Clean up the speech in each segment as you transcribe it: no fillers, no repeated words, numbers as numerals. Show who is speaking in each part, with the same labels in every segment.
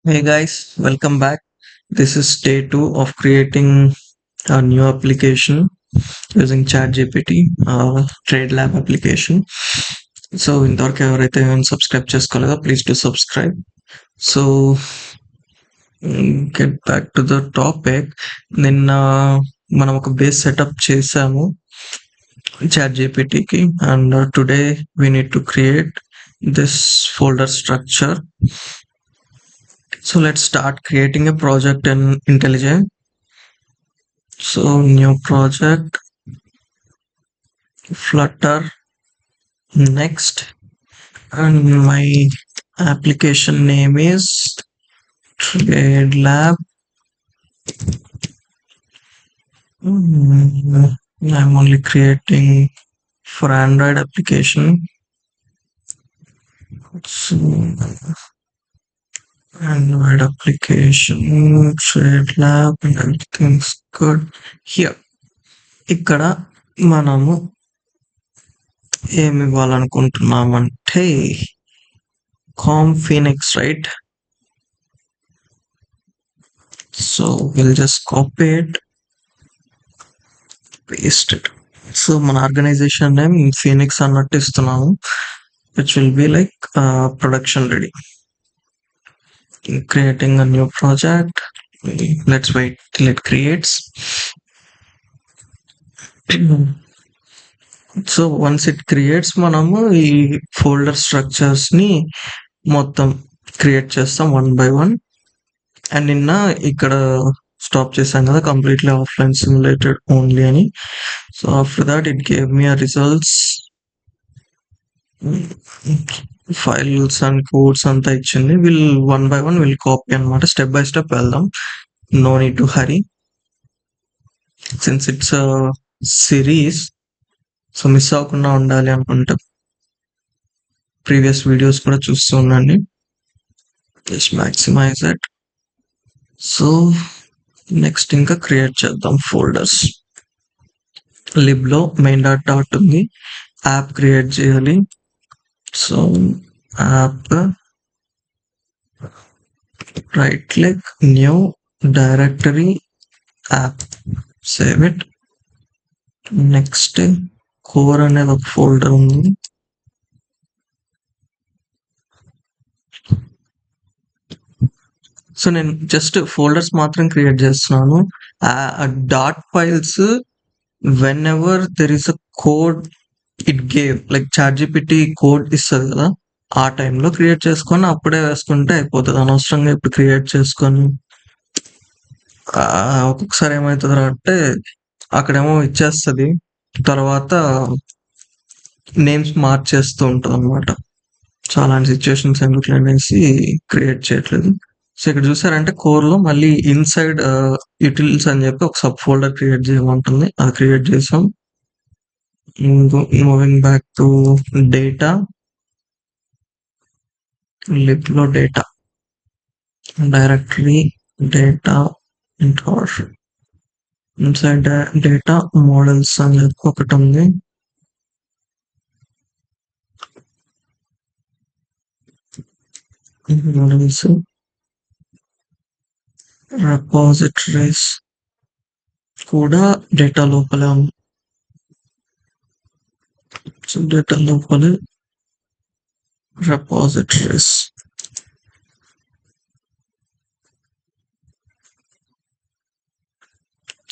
Speaker 1: Hey guys, welcome back. This is day two of creating a new application using ChatGPT, Trade Lab application. So ఇంతవరకు ఎవరైతే subscribe చేసుకోలేదో please to subscribe. So get back to the topic. నిన్న మనం ఒక base setup చేసాము ChatGPTకి and today we need to create this folder structure. So let's start creating a project in IntelliJ. So new project, Flutter, next, and my application name is Trade Lab. I'm only creating for Android application. So Android application, Trade Lab, and everything's good. Here, ఇక్కడ మనము ఏమి ఇవ్వాలనుకుంటున్నామంటే com Phoenix, right? So will just copy it, paste it. So మన organization name Phoenix అన్నట్టు ఇస్తున్నాము, which will be like production ready. Creating a new project. Let's wait till it creates. So once it creates మనము ఈ folder structures ని మొత్తం create చేస్తాం one by one. And నిన్న ఇక్కడ స్టాప్ చేశాం కదా, కంప్లీట్లీ ఆఫ్లైన్ సిమ్యులేటెడ్ ఓన్లీ అని. So after that it gave me ఆ రిజల్ట్స్, ఫైల్స్ అండ్ కోడ్స్ అంతా ఇచ్చింది. Will one by one will copy అనమాట, స్టెప్ బై స్టెప్ వెళ్దాం. No need to hurry since it's series. So miss అవ్వకుండా ఉండాలి అనుకుంటే previous videos కూడా చూస్తూ ఉండండి. Just maximize it. So next ఇంకా క్రియేట్ చేద్దాం ఫోల్డర్స్. లిబ్లో మెయిన్ డాట్ ఉంది, యాప్ క్రియేట్ చేయాలి. So app, right click, new directory, app, save it. Next core అనేది ఒక ఫోల్డర్ ఉంది. సో నేను జస్ట్ ఫోల్డర్స్ మాత్రం క్రియేట్ చేస్తున్నాను. Dot files when ever there is a code it gave, like ChatGPT code ఇస్తుంది కదా, ఆ టైంలో క్రియేట్ చేసుకొని అప్పుడే వేసుకుంటే అయిపోతుంది. అనవసరంగా ఇప్పుడు క్రియేట్ చేసుకొని ఒక్కొక్కసారి ఏమవుతుంది అంటే అక్కడేమో ఇచ్చేస్తుంది, తర్వాత నేమ్స్ మార్చేస్తూ ఉంటుంది అనమాట. సో అలాంటి సిచ్యువేషన్స్ ఎందుకు అనేసి క్రియేట్ చేయట్లేదు. సో ఇక్కడ చూసారంటే కోర్ లో మళ్ళీ ఇన్సైడ్ యూటిల్స్ అని చెప్పి ఒక సబ్ ఫోల్డర్ క్రియేట్ చేయమంటుంది, అది క్రియేట్ చేసాం. Moving back to data, lib లో data, directory data, inside data models అని చెప్పి ఒకటి ఉంది. మోడల్స్, రెపాజిటరీస్ కూడా డేటా లోపలే ఉంది. సో డేటా లోపలే రెపాజిటరీస్.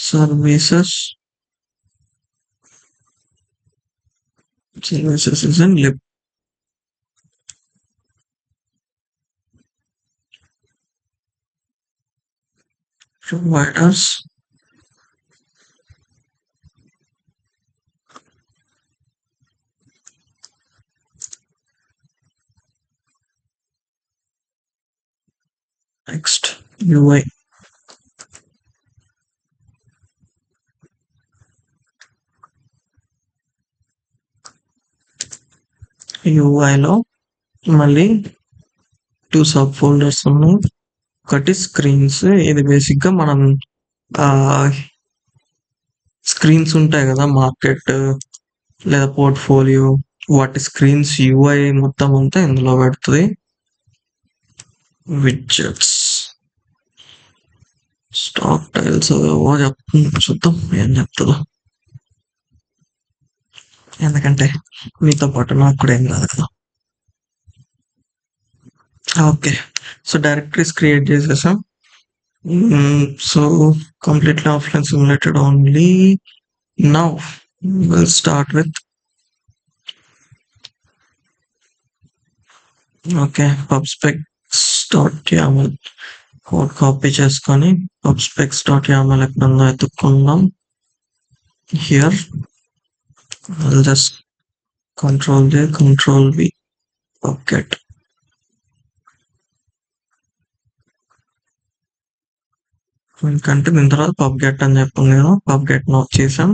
Speaker 1: Services is in lib. Providers, next UI. UI లో మళ్ళీ 2 సబ్ ఫోల్డర్స్ ఉన్నాయి. ఒకటి స్క్రీన్స్, ఇది బేసిక్ గా మనం స్క్రీన్స్ ఉంటాయి కదా మార్కెట్ లేదా పోర్ట్ఫోలియో, వాటి స్క్రీన్స్ UI మొత్తం అంతా ఇందులో పెడుతుంది. విడ్జెట్స్ స్టాక్ టైల్స్ ఏవో చూద్దాం ఏం చెప్తుందో. ఎందుకంటే మీతో పాటు నాకు కూడా ఏం కాదు కదా. ఓకే, సో డైరెక్టరీస్ క్రియేట్ చేసేసాం. So completely offline simulated only. Now will start with okay pubspecs.yaml code copy చేసుకొని pubspecs.yaml ఎక్కడుందో ఎత్తుక్కుందాం. Here I'll just control J, control V, pubget. ఎందుకంటే దీని తర్వాత pubget అని చెప్పాను నేను. pubget నోట్ చేసాం.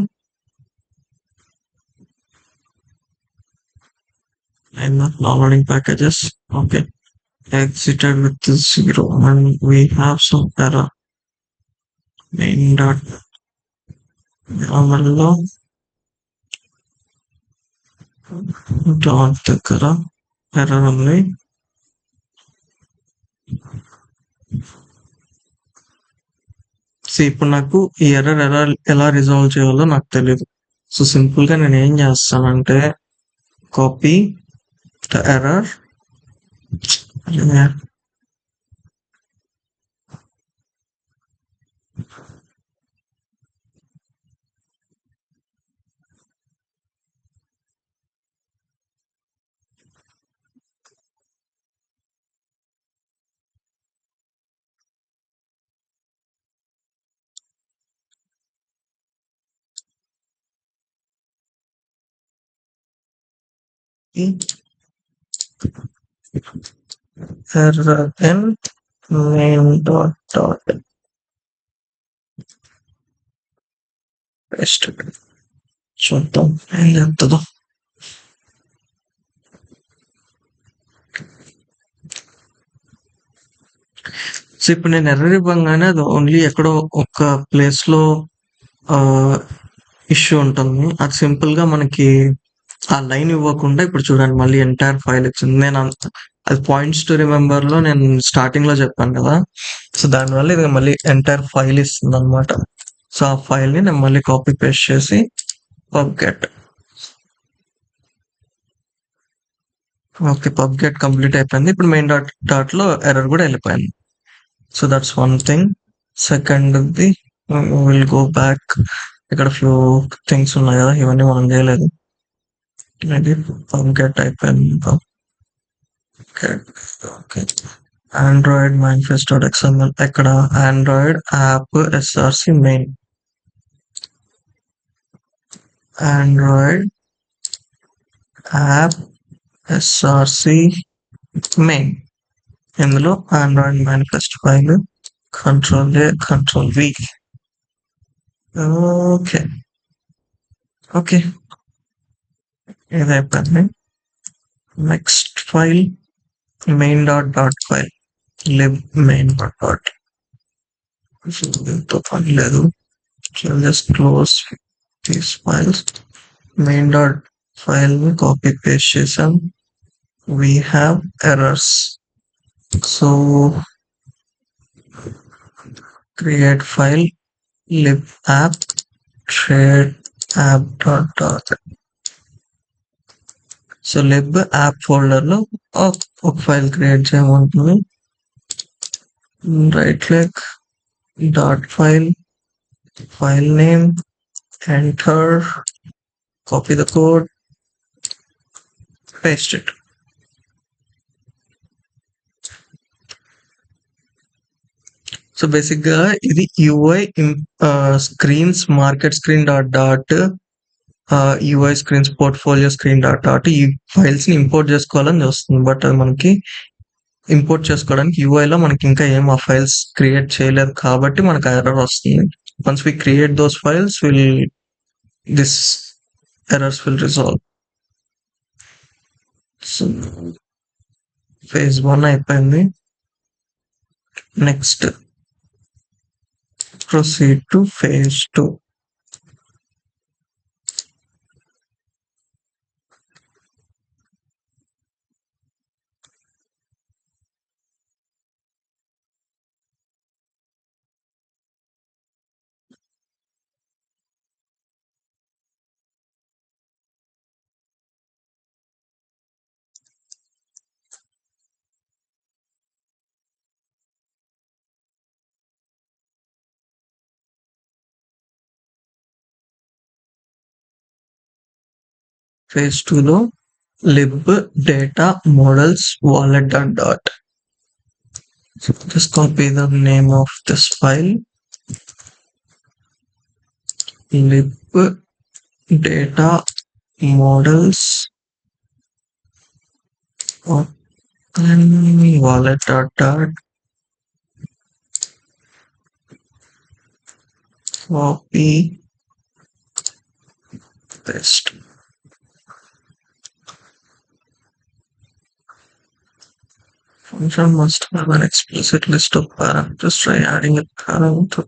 Speaker 1: I'm not downloading packages. Okay, exited with 0 and we have some error. main.yaml లో డాట్ దగ్గర ఎర్రర్ ఉంది. సో ఇప్పుడు నాకు ఈ ఎర్రర్ ఎలా రిజాల్వ్ చేయాలో నాకు తెలియదు. సో సింపుల్ గా నేను ఏం చేస్తానంటే copy the error error in main.dot paste. చూద్దాం ఏం చెప్తుందో. సో ఇప్పుడు నేను ఎర్రర్ ఇవ్వగానే అది ఓన్లీ ఎక్కడో ఒక ప్లేస్ లో ఇష్యూ ఉంటుంది. అది సింపుల్ గా మనకి ఆ లైన్ ఇవ్వకుండా ఇప్పుడు చూడండి మళ్ళీ ఎంటైర్ ఫైల్ ఇచ్చింది. నేను అది పాయింట్స్ టు రిమెంబర్ లో నేను స్టార్టింగ్ లో చెప్పాను కదా. సో దానివల్ల ఇది మళ్ళీ ఎంటైర్ ఫైల్ ఇస్తుంది అనమాట. సో ఆ ఫైల్ ని నేను మళ్ళీ కాపీ పేస్ట్ చేసి పబ్గెట్. ఓకే, పబ్గెట్ కంప్లీట్ అయిపోయింది. ఇప్పుడు మెయిన్ డాట్ లో ఎర్రర్ కూడా వెళ్ళిపోయింది. So that's one thing. Second the will go back. ఇక్కడ ఫ్యూ థింగ్స్ ఉన్నాయి కదా, ఇవన్నీ మనం చేయలేదు. మేబీ పబ్గెట్ అయిపోయింది. ఓకే, ఆండ్రాయిడ్ manifest.xml ఎక్కడ Android app SRC main, Android app SRC main. ఇందులో Android manifest file control A control V. Okay okay, ఇది అయిపోయింది. Next file main.dot file lib main.dot. దీంతో పని లేదు. Just close these files. main.dot file ని copy paste చేసాం. we have errors. So create file lib app trade app.dot. So lib app folder లో ఒక file create చేయమంటుంది. Right click, dot file, file name, enter, copy the code, paste it. So basic గా ఇది UI screens market screen dot UI screens portfolio screen dot ఈ files ని import చేసుకోవాలని చూస్తుంది. But అది మనకి ఇంపోర్ట్ చేసుకోవడానికి యూఐ లో మనకి ఇంకా ఏం ఆ ఫైల్స్ క్రియేట్ చేయలేదు కాబట్టి మనకు ఎర్రర్ వస్తుంది. Once we create those files this errors will resolve. So phase 1 అయిపోయింది. Next proceed to phase 2. phase 2 లో lib data models wallet.dot. So just copy the name of this file, lib data models and wallet.dot. Copy, paste. Function must have an explicit list of parameters. Try adding a parameter.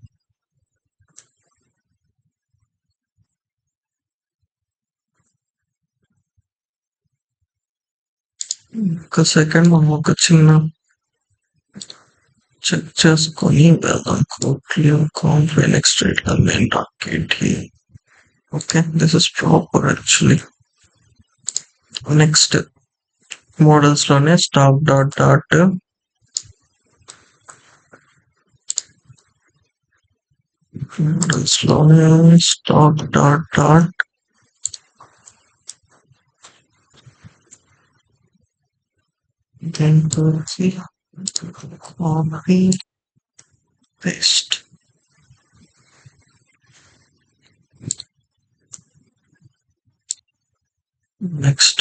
Speaker 1: ఒక second మనం ఒక చిన్న check చేసుకొని వెళ్దాం. Next main rocket. Okay, this is proper actually. Next models లోనే stop dot dot models లోనే stop dot dot దీంతో copy paste. Next,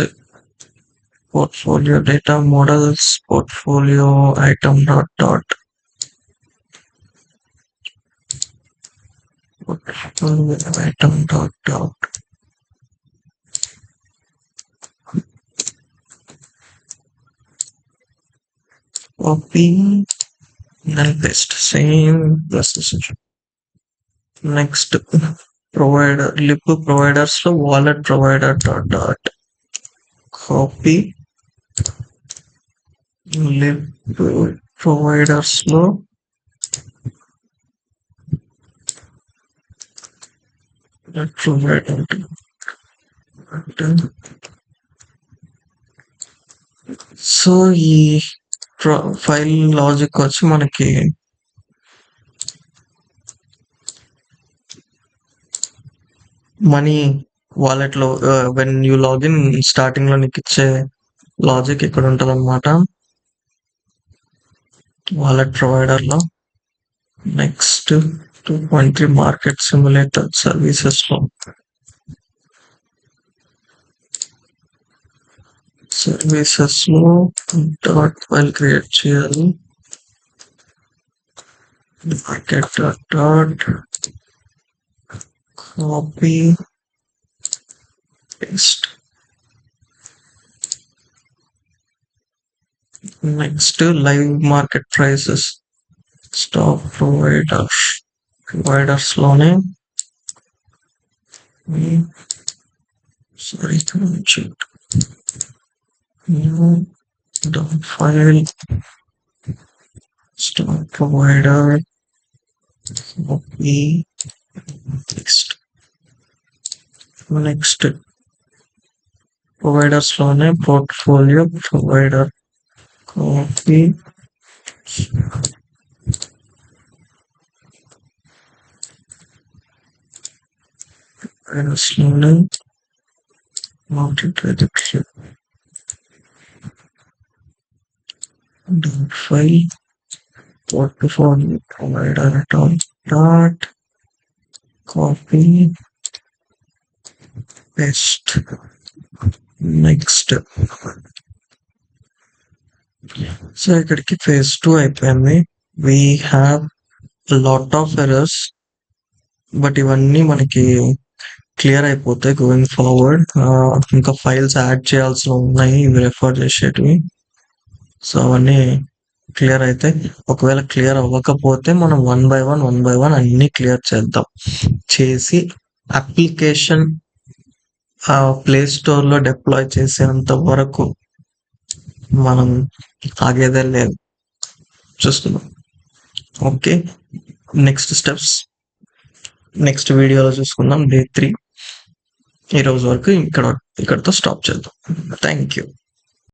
Speaker 1: portfolio data models, portfolio item dot dot. Portfolio item dot dot. Copy and paste. Same process. Next, provider lib providers so wallet provider dot dot. Copy lib providers లో provider. So ఈ file logic వచ్చి మనకి money wallet లో when you login starting లో నీకు ఇచ్చే logic ఇక్కడ ఉంటుంది అనమాట వాలెట్ ప్రొవైడర్ లో. నెక్స్ట్ 2.3 మార్కెట్ సిమ్యులేటర్ సర్వీసెస్ లో డాట్ ఫైల్ క్రియేట్ చేయాలి. Market dot dot copy paste. Next, live market prices. Stock providers లోనే sorry new dot file stock provider copy paste. Next, providers లోనే portfolio provider copy providers లోనే multi-direction dot file portfolio provider dot copy paste. Next so ఇక్కడికి phase 2 అయిపోయింది. We have lot of errors, but ఇవన్నీ మనకి clear అయిపోతాయి going forward. ఇంకా files add చేయాల్సి ఉన్నాయి ఇవి రెఫర్ చేసేటివి. సో అవన్నీ క్లియర్ అయితే, ఒకవేళ క్లియర్ అవ్వకపోతే మనం వన్ బై వన్ అన్ని క్లియర్ చేద్దాం. చేసి అప్లికేషన్ ప్లే స్టోర్ లో డిప్లాయ్ చేసేంత వరకు మనం ఆగేదే లేదు, చూస్తున్నాం. ఓకే, నెక్స్ట్ స్టెప్స్ నెక్స్ట్ వీడియోలో చూసుకుందాం. డే 3 ఈ రోజు వరకు ఇక్కడతో స్టాప్ చేద్దాం. Thank you.